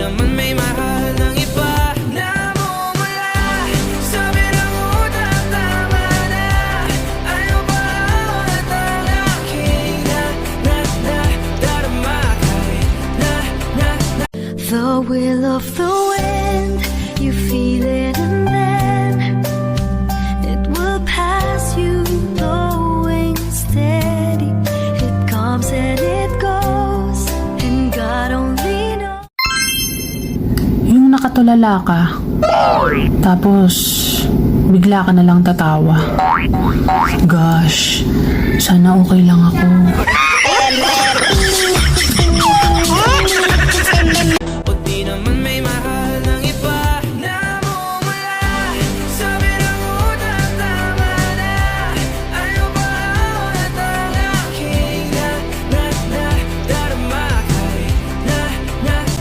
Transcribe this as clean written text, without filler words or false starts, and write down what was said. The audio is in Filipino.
naman may mahal ng iba. Namumula sa birang utang, tama na. Ayaw ba at ang aking darama kay The will of the wind, you feel it and then it will pass you, blowing steady. It comes and it goes, and God only knows. Yung nakatulala ka, tapos bigla ka na lang tatawa. Gosh, sana okay lang ako.